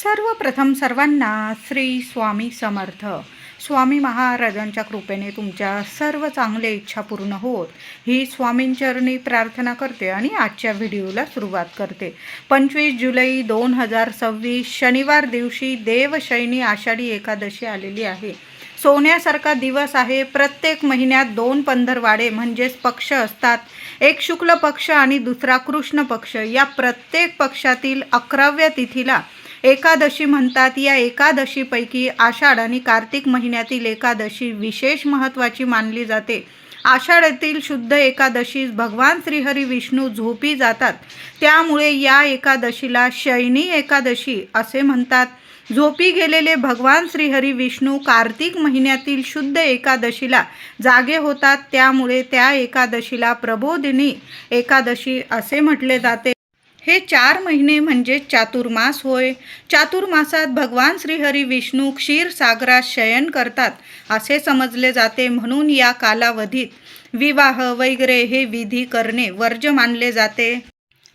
सर्वप्रथम सर्वांना श्री स्वामी समर्थ. स्वामी महाराजांच्या कृपेने तुमच्या सर्व चांगल्या इच्छा पूर्ण होत ही स्वामींचरणी प्रार्थना करते आणि आजच्या व्हिडिओला सुरुवात करते. 25 जुलै 2026 शनिवार दिवशी देवशयनी आषाढी एकादशी आलेली आहे. सोन्यासारखा दिवस आहे. प्रत्येक महिन्यात 2 पंधरवाडे म्हणजेच पक्ष असतात. एक शुक्ल पक्ष आणि दुसरा कृष्ण पक्ष. या प्रत्येक पक्षातील 11व्या तिथीला एकादशी म्हणतात. या एकादशीपैकी आषाढ आणि कार्तिक महिन्यातील एकादशी विशेष महत्त्वाची मानली जाते. आषाढातील शुद्ध एकादशीस भगवान श्रीहरी विष्णू झोपी जातात, त्यामुळे या एकादशीला शयनी एकादशी असे म्हणतात. झोपी गेलेले भगवान श्रीहरी विष्णू कार्तिक महिन्यातील शुद्ध एकादशीला जागे होतात, त्यामुळे त्या एकादशीला प्रबोधिनी एकादशी असे म्हटले जाते. हे 4 महिने म्हणजे चातुर्मास होय. चातुर्मासात भगवान श्रीहरी विष्णू क्षीरसागरात शयन करतात असे समजले जाते. म्हणून या कालावधीत विवाह वगैरे हे विधी करणे वर्ज्य मानले जाते.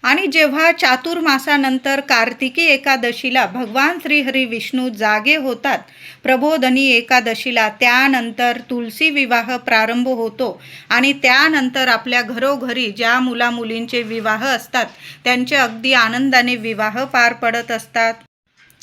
आणि जेव्हा चातुर्मासानंतर कार्तिकी एकादशीला भगवान श्रीहरी विष्णू जागे होतात प्रबोधनी एकादशीला, त्यानंतर तुलसी विवाह प्रारंभ होतो आणि त्यानंतर आपल्या घरोघरी ज्या मुलामुलींचे विवाह असतात त्यांचे अगदी आनंदाने विवाह पार पडत असतात.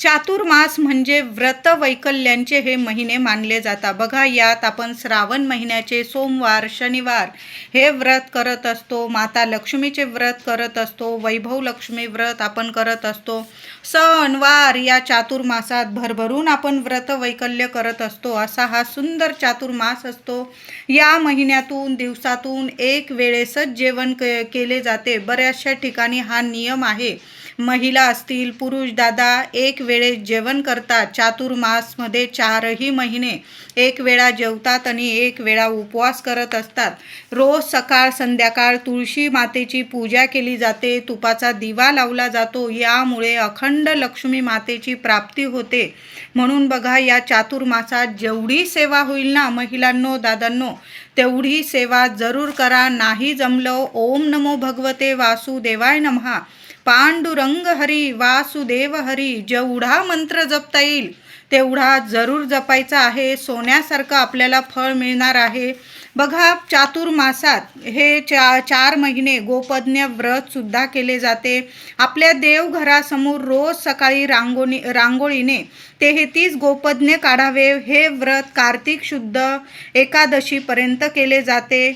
चातुर्मास म्हणजे व्रत वैकल्यांचे हे महिने मानले जातात. बघा, यात आपण श्रावण महिन्याचे सोमवार शनिवार हे व्रत करत असतो. माता लक्ष्मीचे व्रत करत असतो. वैभव लक्ष्मी व्रत आपण करत असतो. सणवार या चातुर्मासात भरभरून आपण व्रत वैकल्य करत असतो. असा हा सुंदर चातुर्मास असतो. या महिन्यातून दिवसातून एक वेळेसच जेवण केले जाते. बऱ्याचशा ठिकाणी हा नियम आहे. महिला असतील पुरुष दादा एक वेळेस जेवण करतात. चातुर्मासमध्ये 4ही महिने एक वेळा जेवतात आणि एक वेळा उपवास करत असतात. रोज सकाळ संध्याकाळ तुळशी मातेची पूजा केली जाते. तुपाचा दिवा लावला जातो. यामुळे अखंड लक्ष्मी मातेची प्राप्ती होते. म्हणून बघा, या चातुर्मासात जेवढी सेवा होईल ना महिलांनो दादांनो, तेवढी सेवा जरूर करा. नाही जमलं ओम नमो भगवते वासुदेवाय नमः, पांडुरंग हरी वासुदेव हरी, जेवढा मंत्र जपता येईल तेवढा जरूर जपायचा आहे. सोन्यासारखं आपल्याला फळ मिळणार आहे. बघा, चातुर्मासात हे 4 महिने गोपज्ञ व्रत सुद्धा केले जाते. आपल्या देवघरासमोर रोज सकाळी रांगोळीने 33 गोपज्ञ काढावे. हे व्रत कार्तिक शुद्ध एकादशीपर्यंत केले जाते.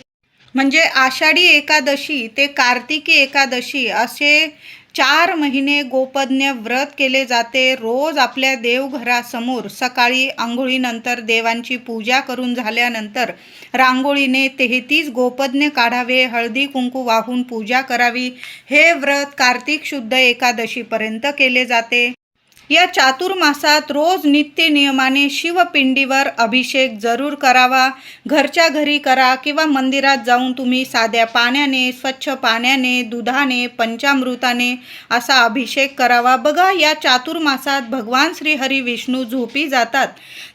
म्हणजे आषाढी एकादशी ते कार्तिकी एकादशी असे 4 महिने गोपज्ञ व्रत केले जाते. रोज आपल्या देवघरासमोर सकाळी आंघोळीनंतर देवांची पूजा करून झाल्यानंतर रांगोळीने 33 गोपज्ञ काढावे. हळदी कुंकू वाहून पूजा करावी. हे व्रत कार्तिक शुद्ध एकादशीपर्यंत केले जाते. या चातुर्मासात रोज नित्य नियमाने शिवपिंडीवर अभिषेक जरूर करावा. घरच्या घरी करा किंवा मंदिरात जाऊन तुम्ही साध्या पाण्याने, स्वच्छ पाण्याने, दुधाने, पंचामृताने असा अभिषेक करावा. बघा, या चातुर्मासात भगवान श्रीहरी विष्णू झोपी जातात,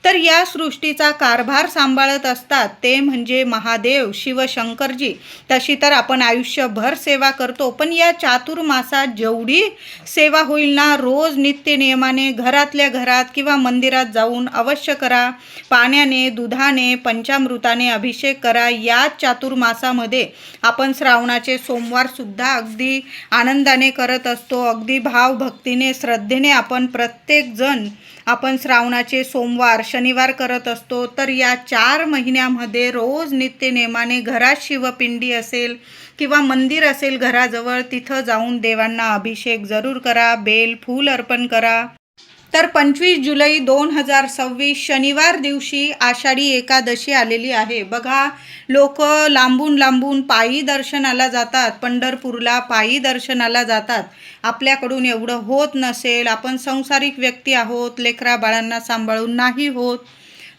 तर या सृष्टीचा कारभार सांभाळत असतात ते म्हणजे महादेव शिवशंकरजी. तशी तर आपण आयुष्यभर सेवा करतो, पण या चातुर्मासात जेवढी सेवा होईल ना रोज नित्य नियमाने घरातल्या घरात किंवा मंदिरात जाऊन अवश्य करा. पाण्याने, दुधाने, पंचामृताने अभिषेक करा. या चातुर्मासामध्ये आपण श्रावणाचे सोमवार सुद्धा अगदी आनंदाने करत असतो. अगदी भावभक्तीने श्रद्धेने आपण प्रत्येक जण आपण श्रावणाचे सोमवार शनिवार करत असतो. तर या 4 महिन्यामध्ये रोज नित्य नेमाने घरात शिवपिंडी असेल किंवा मंदिर असेल घराजवळ, तिथं जाऊन देवांना अभिषेक जरूर करा. बेल फूल अर्पण करा. तर 25 जुलै 2026 शनिवार दिवशी आषाढी एकादशी आलेली आहे. बघा, लोक लांबून लांबून पायी दर्शनाला जातात. पंढरपूरला पायी दर्शनाला जातात. आपल्याकडून एवढं होत नसेल, आपण संसारिक व्यक्ती आहोत, लेकरा बाळांना सांभाळून नाही होत,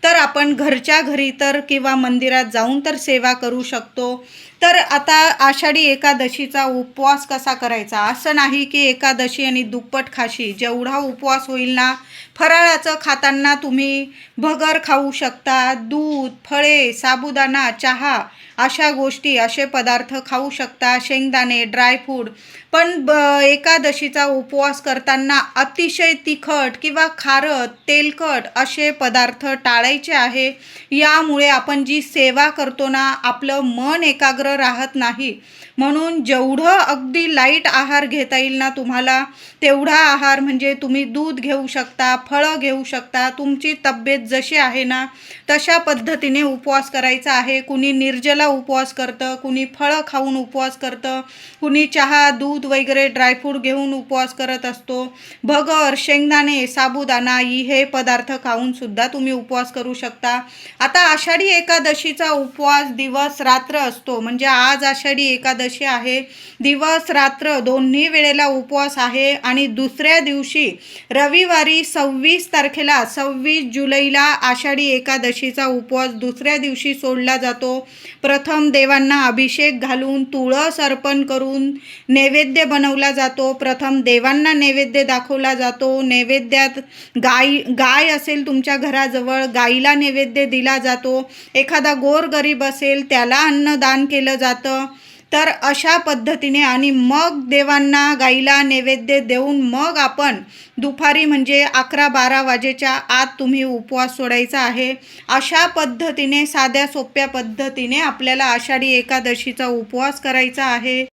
तर आपण घरच्या घरी तर किंवा मंदिरात जाऊन तर सेवा करू शकतो. तर आता आषाढी एकादशीचा उपवास कसा करायचा, असं नाही की एकादशी आणि दुप्पट खाशी. जेवढा उपवास होईल ना, फराळाचं खाताना तुम्ही भगर खाऊ शकता, दूध, फळे, साबुदाणा, चहा अशा गोष्टी, असे पदार्थ खाऊ शकता, शेंगदाणे, ड्रायफ्रूट. पण एकादशीचा उपवास करताना अतिशय तिखट किंवा खारट, तेलकट असे पदार्थ टाळायचे आहे. यामुळे आपण जी सेवा करतो ना, आपलं मन एकाग्र राहत नाही. म्हणून जेवढं अगदी लाईट आहार घेता येईल ना तुम्हाला, तेवढा आहार, म्हणजे तुम्ही दूध घेऊ शकता, फळं घेऊ शकता. तुमची तब्येत जशी आहे ना तशा पद्धतीने उपवास करायचा आहे. कुणी निर्जला उपवास करतं, कुणी फळं खाऊन उपवास करतं, कुणी चहा, दूध वगैरे ड्रायफ्रूट घेऊन उपवास करत असतो. भगर, शेंगदाणे, साबुदाणा हे पदार्थ खाऊन सुद्धा तुम्ही उपवास करू शकता. आता आषाढी एकादशीचा उपवास दिवस रात्र असतो. म्हणजे आज आषाढी एकादशी आहे, दिवस रात्र दोन्ही वेळेला उपवास आहे. आणि दुसऱ्या दिवशी रविवारी 26 तारखेला, 26 जुलैला आषाढी एकादशीचा उपवास दुसऱ्या दिवशी सोडला जातो. प्रथम देवांना अभिषेक घालून, तुळस अर्पण करून नैवेद्य बनवला जातो. प्रथम देवांना नैवेद्य दाखवला जातो. नैवेद्यात गाय असेल तुमच्या घराजवळ, गाईला नैवेद्य दिला जातो. एखादा गोरगरीब असेल त्याला अन्नदान केलं जातं. तर अशा पद्धतीने, आणि मग देवांना, गाईला नैवेद्य देऊन मग आपण दुपारी, म्हणजे 11-12 वाजेच्या आत तुम्ही उपवास सोडायचा आहे. अशा पद्धतीने, साध्या सोप्या पद्धतीने आपल्याला आषाढी एकादशीचा उपवास करायचा आहे.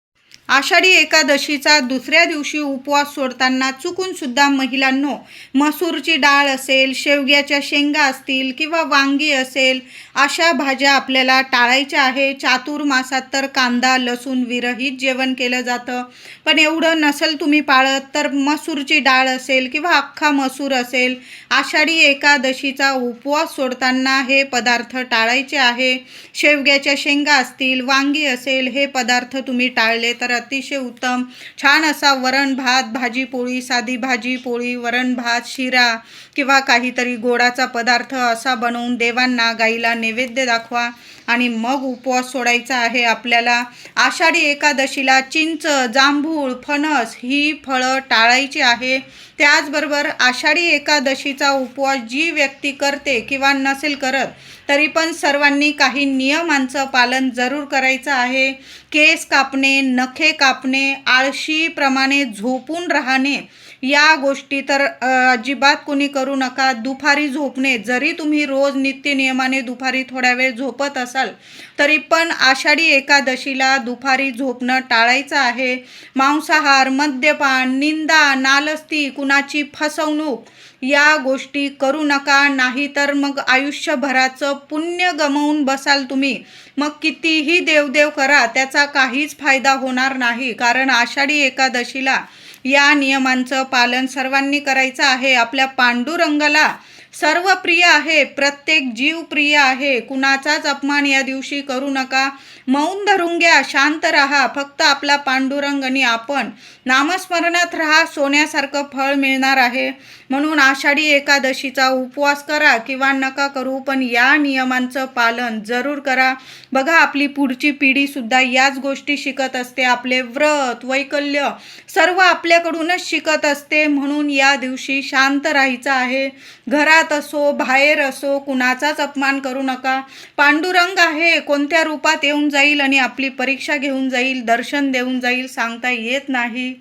आषाढी एकादशीचा दुसऱ्या दिवशी उपवास सोडताना चुकून सुद्धा महिलांनो, मसूरची डाळ असेल, शेवग्याच्या शेंगा असतील किंवा वांगी असेल, अशा भाज्या आपल्याला टाळायच्या आहे. चातुर्मासात तर कांदा लसूण विरहित जेवण केलं जातं. पण एवढं नसेल तुम्ही पाळत तर मसूरची डाळ असेल किंवा अख्खा मसूर असेल, आषाढी एकादशीचा उपवास सोडताना हे पदार्थ टाळायचे आहे. शेवग्याच्या शेंगा असतील, वांगी असेल, हे पदार्थ तुम्ही टाळले तर अतिशय उत्तम. छान असा वरण भात, भाजी पोळी, साधी भाजी पोळी, वरण भात, शिरा किंवा काहीतरी गोडाचा पदार्थ असा बनवून देवांना, गाईला नैवेद्य दाखवा आणि मग उपवास सोडायचा आहे आपल्याला. आषाढी एकादशीला चिंच, जांभूळ, फणस ही फळं टाळायची आहे. त्याचबरोबर आषाढी एकादशीचा उपवास जी व्यक्ती करते किंवा नसेल करत तरी पण सर्वांनी काही नियमांचं पालन जरूर करायचं आहे. केस कापणे, नखे कापणे, आळशीप्रमाणे झोपून राहणे या गोष्टी तर अजिबात कोणी करू नका. दुपारी झोपणे, जरी तुम्ही रोज नित्यनियमाने दुपारी थोड्या वेळ झोपत असाल तरी पण आषाढी एकादशीला दुपारी झोपणं टाळायचं आहे. मांसाहार, मद्यपान, निंदा, नालस्ती, कुणाची फसवणूक या गोष्टी करू नका. नाहीतर मग आयुष्यभराचं पुण्य गमावून बसाल तुम्ही. मग कितीही देवदेव करा, त्याचा काहीच फायदा होणार नाही. कारण आषाढी एकादशीला या नियमांचं पालन सर्वांनी करायचं आहे. आपल्या पांडुरंगाला सर्व प्रिय आहे, प्रत्येक जीव प्रिय आहे. कुणाचाच अपमान या दिवशी करू नका. मौन धरून घ्या, शांत राहा. फक्त आपला पांडुरंग आणि आपण नामस्मरणात राहा, सोन्यासारखं फळ मिळणार आहे. म्हणून आषाढी एकादशीचा उपवास करा किंवा नका करू, पण या नियमांचं पालन जरूर करा. बघा, आपली पुढची पिढीसुद्धा याच गोष्टी शिकत असते. आपले व्रत, वैकल्य सर्व आपल्याकडूनच शिकत असते. म्हणून या दिवशी शांत राहायचं आहे. घरात असो, बाहेर असो, कुणाचाच अपमान करू नका. पांडुरंग आहे, कोणत्या रूपात येऊन जाईल आणि आपली परीक्षा घेऊन जाईल, दर्शन देऊन जाईल, सांगता येत नाही.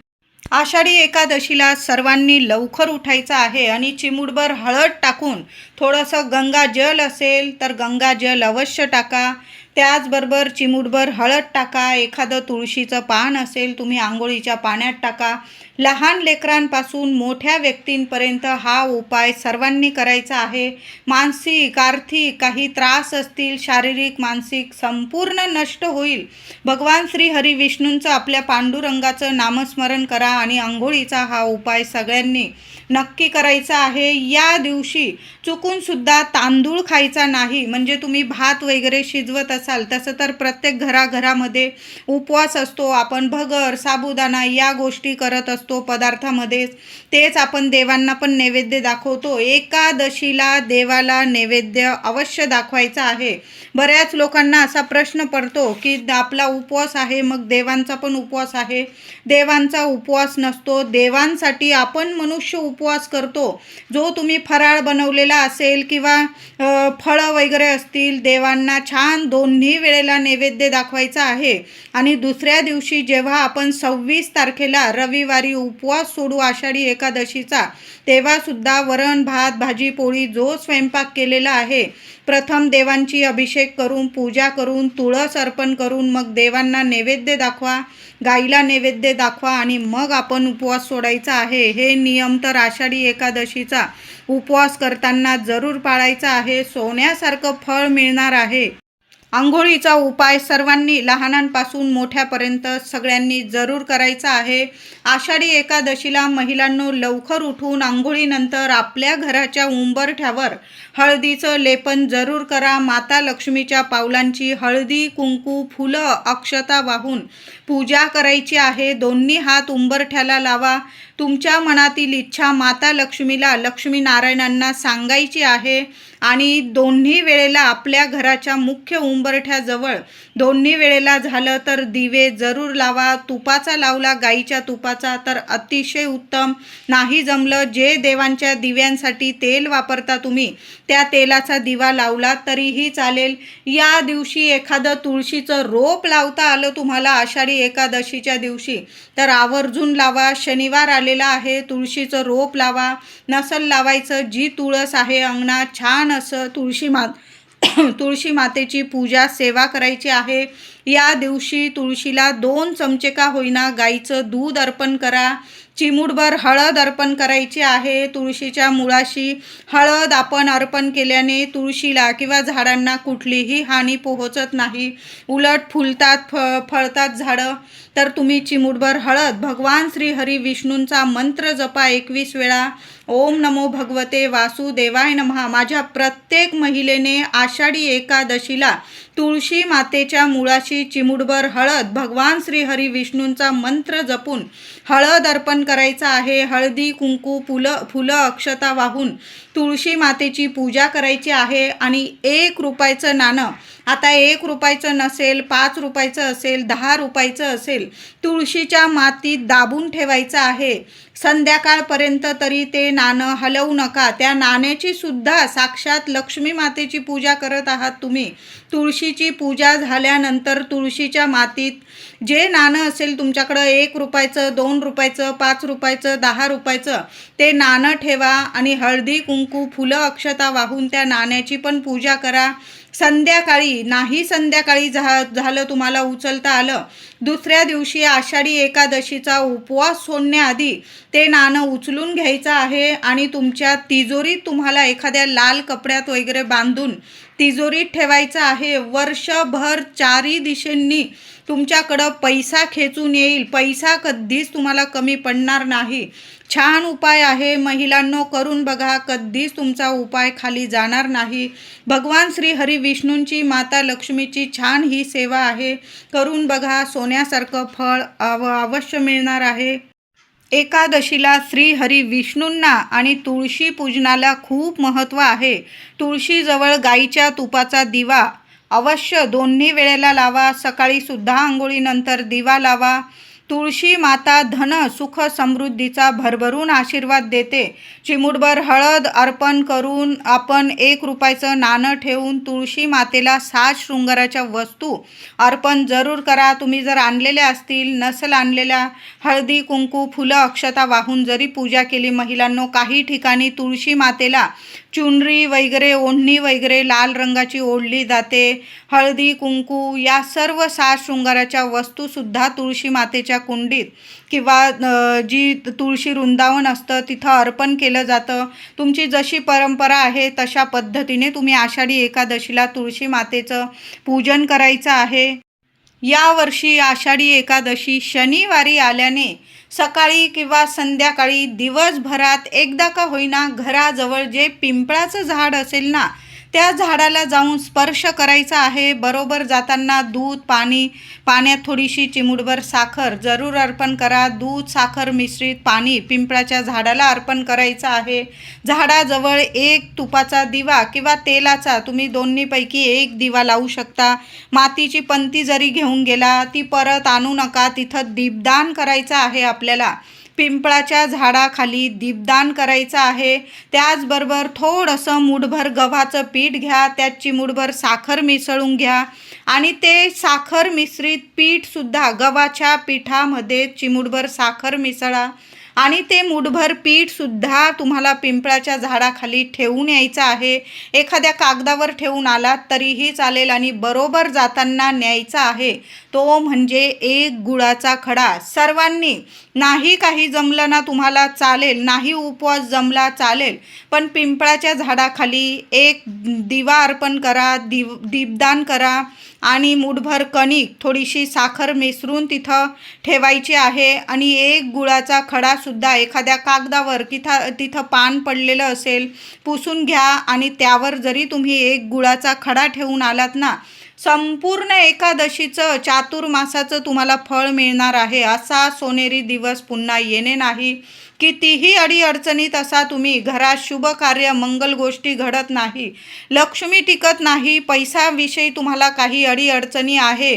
आषाढी एकादशीला सर्वांनी लवकर उठायचं आहे आणि चिमूटभर हळद टाकून, थोडंसं गंगाजल असेल तर गंगाजल अवश्य टाका. त्याचबरोबर चिमूटभर हळद टाका. एखादं तुळशीचं पान असेल तुम्ही आंघोळीच्या पाण्यात टाका. लहान लेकरांपासून मोठ्या व्यक्तींपर्यंत हा उपाय सर्वांनी करायचा आहे. मानसिक, आर्थिक काही त्रास असतील, शारीरिक, मानसिक, संपूर्ण नष्ट होईल. भगवान श्री हरी विष्णूंचं, आपल्या पांडुरंगाचं नामस्मरण करा आणि आंघोळीचा हा उपाय सगळ्यांनी नक्की करायचा आहे. या दिवशी चुकून सुद्धा तांदूळ खायचा नाही. म्हणजे तुम्ही भात वगैरे शिजवत असाल तसं तर प्रत्येक घराघरामध्ये उपवास असतो. आपण भगर, साबुदाणा या गोष्टी करत असतो पदार्थामध्ये. तेच आपण देवांना पण नैवेद्य दाखवतो. एकादशीला देवाला नैवेद्य अवश्य दाखवायचा आहे. बऱ्याच लोकांना असा प्रश्न पडतो की आपला उपवास आहे, मग देवांचा पण उपवास आहे. देवांचा उपवास नसतो. देवांसाठी आपण मनुष्य उपवास करतो. जो तुम्ही फराळ बनवलेला असेल किंवा फळं वगैरे असतील, देवांना छान दोन्ही वेळेला नैवेद्य दाखवायचा आहे. आणि दुसऱ्या दिवशी जेव्हा आपण 26 तारखेला रविवारी उपवास सोडू आषाढी एकादशीचा, तेव्हासुद्धा वरण भात भाजी पोळी जो स्वयंपाक केलेला आहे, प्रथम देवांची अभिषेक करून पूजा करून तुळस अर्पण करून मग देवांना नैवेद्य दाखवा, गाईला नैवेद्य दाखवा आणि मग आपण उपवास सोडायचा आहे. हे नियम तर आषाढी एकादशीचा उपवास करताना जरूर पाळायचा आहे. सोन्यासारखं फळ मिळणार आहे. आंघोळीचा उपाय सर्वांनी लहानांपासून मोठ्यापर्यंत सगळ्यांनी जरूर करायचा आहे. आषाढी एकादशीला महिलांनो लवकर उठून आंघोळीनंतर आपल्या घराच्या उंबरठ्यावर हळदीचं लेपन जरूर करा. माता लक्ष्मीच्या पावलांची हळदी कुंकू फुलं अक्षता वाहून पूजा करायची आहे. दोन्ही हात उंबरठ्याला लावा. तुमच्या मनातील इच्छा माता लक्ष्मीला लक्ष्मीनारायणांना सांगायची आहे. आणि दोन्ही वेळेला आपल्या घराच्या मुख्य उंबरठ्याजवळ दोन्ही वेळेला झालं तर दिवे जरूर लावा. तुपाचा लावला गाईच्या तुपाचा तर अतिशय उत्तम. नाही जमलं जे देवांच्या दिव्यांसाठी तेल वापरता तुम्ही त्या तेलाचा दिवा लावला तरीही चालेल. या दिवशी एखादं तुळशीचं रोप लावता आलं तुम्हाला आषाढी एकादशीच्या दिवशी तर आवर्जून लावा. शनिवार आलेला आहे, तुळशीचं रोप लावा. नसल लावायचं, जी तुळस आहे अंगणात छान असं तुळशी मातेची पूजा सेवा करायची आहे. या दिवशी तुळशीला 2 चमचे का होईना गाईचं दूध अर्पण करा. चिमूटभर हळद अर्पण करायची आहे. तुळशीच्या मुळाशी हळद आपण अर्पण केल्याने तुळशीला किंवा झाडांना कुठलीही हानी पोहोचत नाही, उलट फुलतात फळतात झाडं. तर तुम्ही चिमूटभर हळद भगवान श्री हरी विष्णूंचा मंत्र जपा 21 वेळा. ओम नमो भगवते वासुदेवाय नमः. माझ्या प्रत्येक महिलेने आषाढी एकादशीला तुळशी मातेच्या मुळाशी चिमूटभर हळद भगवान श्री हरी विष्णूंचा मंत्र जपून हळद अर्पण करायचा आहे. हळदी कुंकू फुलं अक्षता वाहून तुळशी मातेची पूजा करायची आहे. आणि 1 रुपयाचं नाणं, आता 1 रुपयाचं नसेल, 5 रुपयाचं असेल, 10 रुपयाचं असेल, तुळशीच्या मातीत दाबून ठेवायचं आहे. संध्याकाळपर्यंत तरी ते नाणं हलवू नका. त्या नाण्याची सुद्धा साक्षात लक्ष्मी मातेची पूजा करत आहात तुम्ही. तुळशीची पूजा झाल्यानंतर तुळशीच्या मातीत जे नाणं असेल तुमच्याकडं 1 रुपयाचं, 2 रुपयाचं, 5 रुपयाचं, 10 रुपयाचं ते नाणं ठेवा आणि हळदी कुंकू फुलं अक्षता वाहून त्या नाण्याची पण पूजा करा. संध्याकाळी नाही, संध्याकाळी झालं तुम्हाला उचलता आलं, दुसऱ्या दिवशी आषाढी एकादशीचा उपवास सोडण्याआधी ते नाणं उचलून घ्यायचं आहे आणि तुमच्या तिजोरीत तुम्हाला एखाद्या लाल कपड्यात वगैरे बांधून तिजोरीत ठेवायचं आहे. वर्षभर 4ही दिशेंनी तुमच्याकडं पैसा खेचून येईल. पैसा कधीच तुम्हाला कमी पडणार नाही. छान उपाय आहे महिलांनो, करून बघा. कधीच तुमचा उपाय खाली जाणार नाही. भगवान श्री हरी विष्णूंची माता लक्ष्मीची छान ही सेवा आहे. करून बघा. सोन्यासारखं फळ अवश्य मिळणार आहे. एकादशीला श्री हरी विष्णूंना आणि तुळशी पूजनाला खूप महत्त्व आहे. तुळशीजवळ गाईच्या तुपाचा दिवा अवश्य दोन्ही वेळेला लावा. सकाळी सुद्धा आंघोळीनंतर दिवा लावा. तुळशी माता धन सुख समृद्धीचा भरभरून आशीर्वाद देते. चिमूटभर हळद अर्पण करून आपण 1 रुपयाचं नाणं ठेवून तुळशी मातेला 7 शृंगाराच्या वस्तू अर्पण जरूर करा. तुम्ही जर आणलेल्या असतील, नसल आणलेल्या, हळदी कुंकू फुलं अक्षता वाहून जरी पूजा केली महिलांनो, काही ठिकाणी तुळशी मातेला चुनरी वगैरे ओढणी वगैरे लाल रंगाची ओढली जाते. हळदी कुंकू या सर्व 7 शृंगाराच्या वस्तूसुद्धा तुळशी मातेच्या कुंडीत किंवा जी तुळशी वृंदावन असतं तिथं अर्पण केलं जातं. तुमची जशी परंपरा आहे तशा पद्धतीने तुम्ही आषाढी एकादशीला तुळशी मातेचं पूजन करायचं आहे. यावर्षी आषाढी एकादशी शनिवारी आल्याने सकाळी किंवा संध्याकाळी दिवसभरात एकदा का होईना घराजवळ जे पिंपळाचं झाड असेल ना त्या झाडाला जाऊन स्पर्श करायचा आहे. बरोबर जाताना दूध, पाण्यात थोडीशी चिमूटभर साखर जरूर अर्पण करा. दूध, साखर मिश्रित पाणी पिंपळाच्या झाडाला अर्पण करायचं आहे. झाडाजवळ एक तुपाचा दिवा किंवा तेलाचा, तुम्ही दोन्हीपैकी एक दिवा लावू शकता. मातीची पंती जरी घेऊन गेला ती परत आणू नका. तिथं दीपदान करायचं आहे. आपल्याला पिंपळाच्या झाडाखाली दीपदान करायचं आहे. त्याचबरोबर थोडंसं मूठभर गव्हाचं पीठ घ्या, त्यात चिमूटभर साखर मिसळून घ्या आणि ते साखर मिश्रित पीठसुद्धा गव्हाच्या पिठामध्ये चिमूटभर साखर मिसळा आणि ते मूठभर पीठसुद्धा तुम्हाला पिंपळाच्या झाडाखाली ठेवून यायचं आहे. एखाद्या कागदावर ठेवून आलात तरीही चालेल आणि बरोबर जाताना न्यायचा आहे. तो म्हणजे एक गुळाचा खडा. सर्वांनी, नाही काही जमलं ना तुम्हाला चालेल, नाही उपवास जमला चालेल, पण पिंपळाच्या झाडाखाली एक दिवा अर्पण करा, दीपदान करा आणि मूठभर कणिक, थोडीशी साखर मिसळून तिथं ठेवायची आहे आणि एक गुळाचा खडासुद्धा एखाद्या कागदावर तिथं पान पडलेलं असेल पुसून घ्या आणि त्यावर जरी तुम्ही एक गुळाचा खडा ठेवून आलात ना, संपूर्ण एकादशीचं, चातुर्मासाचं तुम्हाला फळ मिळणार आहे. असा सोनेरी दिवस पुन्हा येणे नाही. कितीही अडीअडचणीत असा तुम्ही, घरात शुभ कार्य, मंगल गोष्टी घडत नाही, लक्ष्मी टिकत नाही, पैशाविषयी तुम्हाला काही अडीअडचणी आहे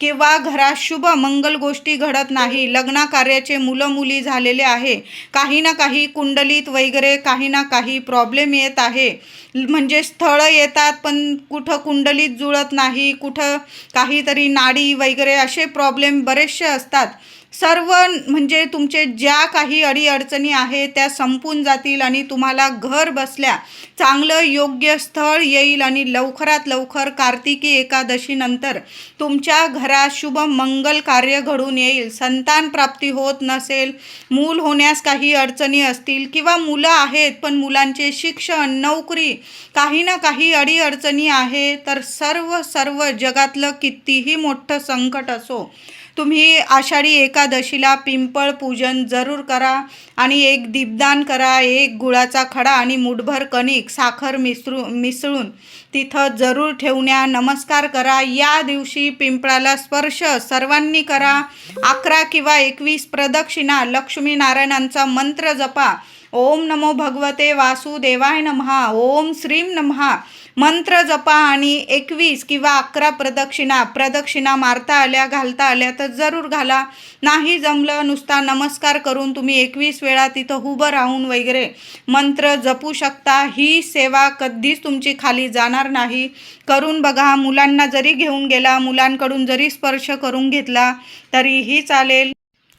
किंवा घरात शुभ मंगल गोष्टी घडत नाही, लग्न कार्याचे मुलं मुली झालेले आहे, काही ना काही कुंडलीत वगैरे काही ना काही प्रॉब्लेम येत आहे, म्हणजे स्थळं येतात पण कुठं कुंडलीत जुळत नाही, कुठं काहीतरी नाडी वगैरे असे प्रॉब्लेम बरेचसे असतात. सर्व म्हणजे तुमचे ज्या काही अडीअडचणी आहेत त्या संपून जातील आणि तुम्हाला घर बसल्या चांगलं योग्य स्थळ येईल आणि लवकरात लवकर कार्तिकी एकादशीनंतर तुमच्या घरात शुभ मंगल कार्य घडून येईल. संतान प्राप्ती होत नसेल, मूल होण्यास काही अडचणी असतील किंवा मुलं आहेत पण मुलांचे शिक्षण, नोकरी, काही ना काही अडीअडचणी आहे, तर सर्व जगातलं कितीही मोठं संकट असो, तुम्ही आषाढी एकादशीला पिंपळ पूजन जरूर करा आणि एक दीपदान करा. एक गुळाचा खडा आणि मूठभर कणिक, साखर मिसळून तिथं जरूर ठेवण्या. नमस्कार करा. या दिवशी पिंपळाला स्पर्श सर्वांनी करा. 11 किंवा 21 प्रदक्षिणा लक्ष्मीनारायणांचा मंत्र जपा. ओम नमो भगवते वासुदेवाय नमः, ओम श्रीम नमः मंत्र जपा आणि 21 किंवा 11 प्रदक्षिणा मारता आल्या, घालता आल्या तर जरूर घाला. नाही जमलं, नुसता नमस्कार करून तुम्ही 21 वेळा तिथं उभं राहून वगैरे मंत्र जपू शकता. ही सेवा कधीच तुमची खाली जाणार नाही. करून बघा. मुलांना जरी घेऊन गेला, मुलांकडून जरी स्पर्श करून घेतला तरीही चालेल.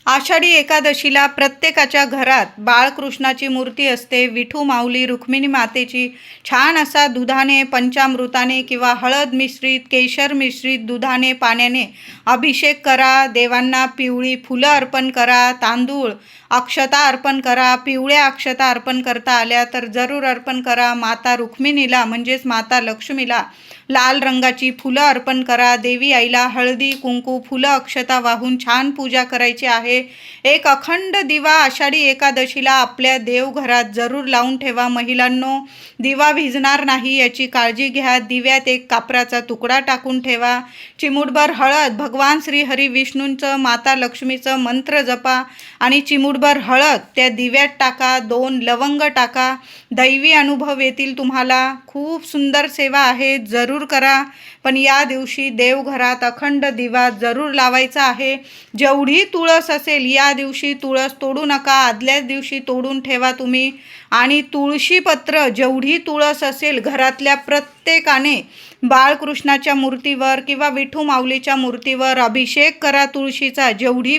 आषाढी एकादशीला प्रत्येकाच्या घरात बाळकृष्णाची मूर्ती असते. विठू माऊली, रुक्मिणी मातेची छान असा दुधाने, पंचामृताने किंवा हळद मिश्रित, केशर मिश्रित दुधाने, पाण्याने अभिषेक करा. देवांना पिवळी फुलं अर्पण करा, तांदूळ, अक्षता अर्पण करा. पिवळ्या अक्षता अर्पण करता आल्या तर जरूर अर्पण करा. माता रुक्मिणीला म्हणजेच माता लक्ष्मीला लाल रंगाची फुलं अर्पण करा. देवी आईला हळदी, कुंकू, फुलं, अक्षता वाहून छान पूजा करायची आहे. एक अखंड दिवा आषाढी एकादशीला आपल्या देवघरात जरूर लावून ठेवा. महिलांनो, दिवा विझणार नाही याची काळजी घ्या. दिव्यात एक कापराचा तुकडा टाकून ठेवा. चिमूटभर हळद, भगवान श्री हरी विष्णूंचं, माता लक्ष्मीचं मंत्र जपा आणि चिमूटभर हळद त्या दिव्यात टाका. 2 लवंग टाका. दैवी अनुभव येतील तुम्हाला. खूप सुंदर सेवा आहे, जरूर करा. पण या दिवशी देवघरात अखंड दिवा जरूर लावायचा आहे. जेवढी तुळस असेल या दिवशी तुळस तोडू नका, आदल्याच दिवशी तोडून ठेवा तुम्ही. आणि तुळशीपत्र, जेवढी तुळस असेल घरातल्या प्रत्येकाने बाळकृष्णाच्या मूर्तीवर किंवा विठू माऊलीच्या मूर्तीवर अभिषेक करा तुळशीचा. जेवढी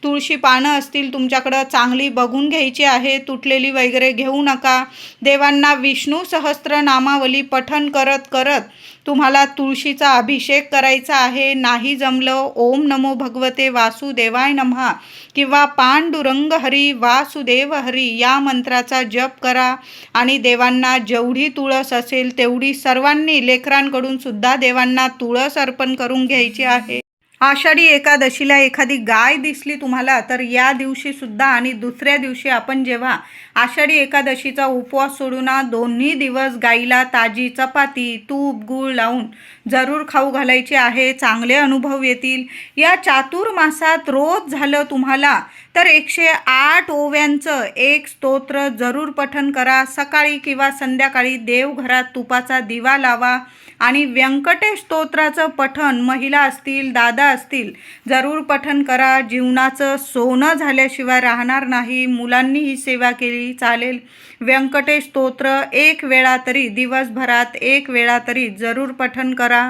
तुळशी पानं असतील तुमच्याकडं चांगली बघून घ्यायची आहे, तुटलेली वगैरे घेऊ नका. देवांना विष्णू सहस्त्रनामावली पठण करत करत तुम्हाला तुळशीचा अभिषेक करायचा आहे. नाही जमलं, ओम नमो भगवते वासुदेवाय नमः किंवा पांडुरंग हरी वासुदेव हरी या मंत्राचा जप करा आणि देवांना जेवढी तुळस असेल तेवढी सर्वांनी, लेकरांकडून सुद्धा देवांना तुळस अर्पण करून घ्यायची आहे. आषाढी एकादशीला एखादी गाय दिसली तुम्हाला तर या दिवशी सुद्धा आणि दुसऱ्या दिवशी आपण जेव्हा आषाढी एकादशीचा उपवास सोडू ना, दोन्ही दिवस गाईला ताजी चपाती तूप गूळ लावून जरूर खाऊ घालायची आहे. चांगले अनुभव येतील. या चातुर्मासात रोज झालं तुम्हाला तर 108 ओव्यांचं एक स्तोत्र जरूर पठण करा. सकाळी किंवा संध्याकाळी देवघरात तुपाचा दिवा लावा आणि व्यंकटेश स्तोत्राचं पठण महिला असतील दादा असतील जरूर पठण करा. जीवनाचं सोनं झाल्याशिवाय राहणार नाही. मुलांनी ही सेवा केली चालेल. व्यंकटेश स्तोत्र एक वेळा तरी दिवसभरात एक वेळा तरी जरूर पठण करा.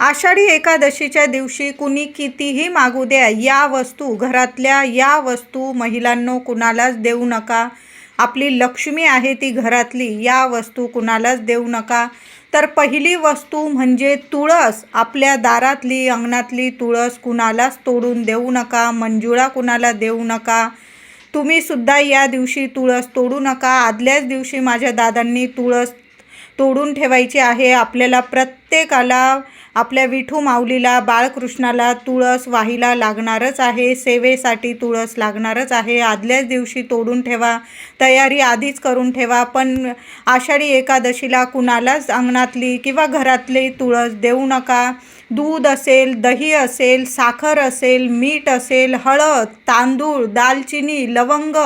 आषाढी एकादशीच्या दिवशी कुणी कितीही मागू द्या, या वस्तू घरातल्या या वस्तू महिलांनो कुणालाच देऊ नका. आपली लक्ष्मी आहे ती घरातली, या वस्तू कुणालाच देऊ नका. तर पहिली वस्तू म्हणजे तुळस. आपल्या दारातली अंगणातली तुळस कुणालाच तोडून देऊ नका. मंजुळा कुणाला देऊ नका. तुम्ही सुद्धा या दिवशी तुळस तोडू नका. आदल्याच दिवशी माझ्या दादांनी तुळस तोडून ठेवायची आहे. आपल्याला प्रत्येकाला आपल्या विठू माऊलीला बाळकृष्णाला तुळस वाहिला लागणारच आहे. सेवेसाठी तुळस लागणारच आहे. आदल्याच दिवशी तोडून ठेवा. तयारी आधीच करून ठेवा. पण आषाढी एकादशीला कुणालाच अंगणातली किंवा घरातली तुळस देऊ नका. दूध असेल, दही असेल, साखर असेल, मीठ असेल, हळद, तांदूळ, दालचिनी, लवंग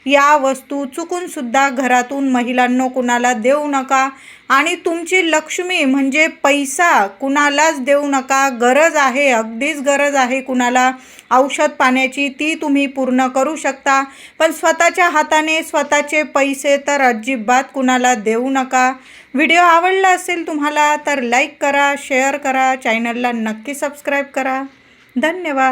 या वस्तू चुकूनसुद्धा घरातून महिलांनो कुणाला देऊ नका. आणि तुमची लक्ष्मी म्हणजे पैसा कुणालाच देऊ नका. गरज आहे, अगदीच गरज आहे कुणाला औषध पाण्याची, ती तुम्ही पूर्ण करू शकता. पण स्वतःच्या हाताने स्वतःचे पैसे तर अजिबात कुणाला देऊ नका. व्हिडिओ आवडला असेल तुम्हाला तर लाईक करा, शेअर करा, चॅनलला नक्की सबस्क्राईब करा. धन्यवाद.